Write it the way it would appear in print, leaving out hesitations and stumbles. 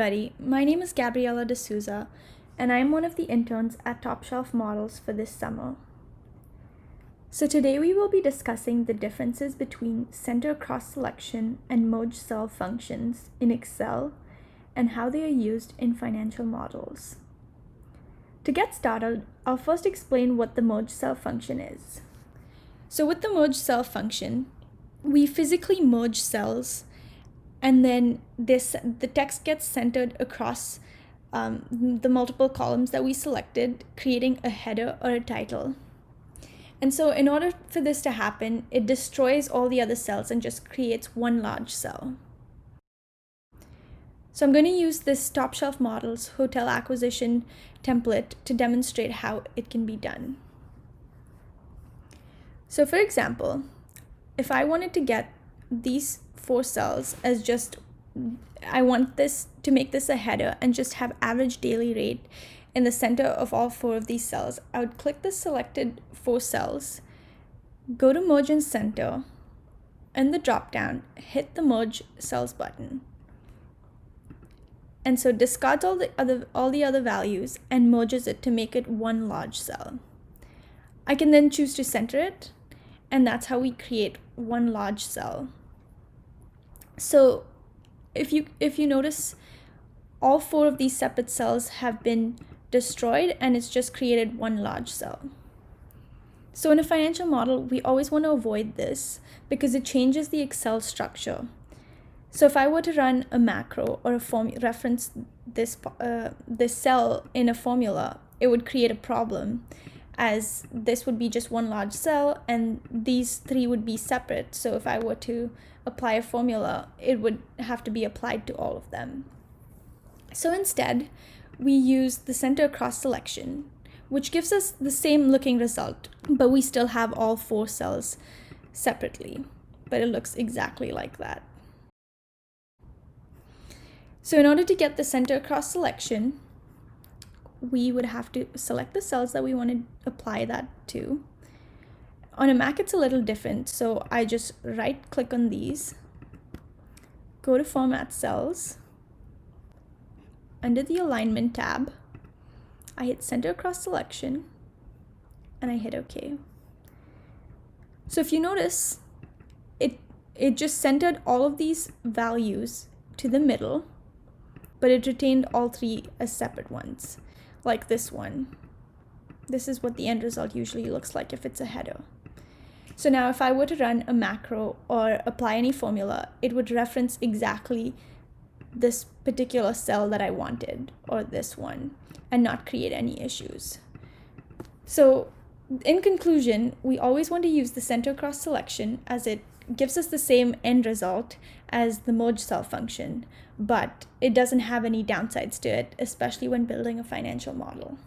everybody. My name is Gabriela D'Souza, and I am one of the interns at Top Shelf Models for this summer. So today we will be discussing the differences between center cross selection and merge cell functions in Excel and how they are used in financial models. To get started, I'll first explain what the merge cell function is. So with the merge cell function, we physically merge cells, and then the text gets centered across the multiple columns that we selected, creating a header or a title. And so in order for this to happen, it destroys all the other cells and just creates one large cell. So I'm going to use this Top Shelf Models hotel acquisition template to demonstrate how it can be done. So for example, if I wanted to get these 4 cells as I want this to make this a header and just have average daily rate in the center of all 4 of these cells, I would click the selected 4 cells, go to merge and center, and the drop down, hit the merge cells button. And so discards all the other values and merges it to make it one large cell. I can then choose to center it, and that's how we create one large cell. So if you notice, all 4 of these separate cells have been destroyed and it's just created one large cell. So in a financial model, we always want to avoid this because it changes the Excel structure. So if I were to run a macro or reference this cell in a formula, it would create a problem, as this would be just one large cell and these 3 would be separate. So if I were to apply a formula, it would have to be applied to all of them. So instead, we use the center cross selection, which gives us the same looking result, but we still have all 4 cells separately, but it looks exactly like that. So in order to get the center cross selection, we would have to select the cells that we want to apply that to. On a Mac, it's a little different, so I just right click on these, go to Format Cells. Under the Alignment tab, I hit Center Cross Selection, and I hit OK. So if you notice, it just centered all of these values to the middle, but it retained all 3 as separate ones, like this one. This is what the end result usually looks like if it's a header. So now if I were to run a macro or apply any formula, it would reference exactly this particular cell that I wanted, or this one, and not create any issues. So in conclusion, we always want to use the center cross selection, as it gives us the same end result as the merge cell function, but it doesn't have any downsides to it, especially when building a financial model.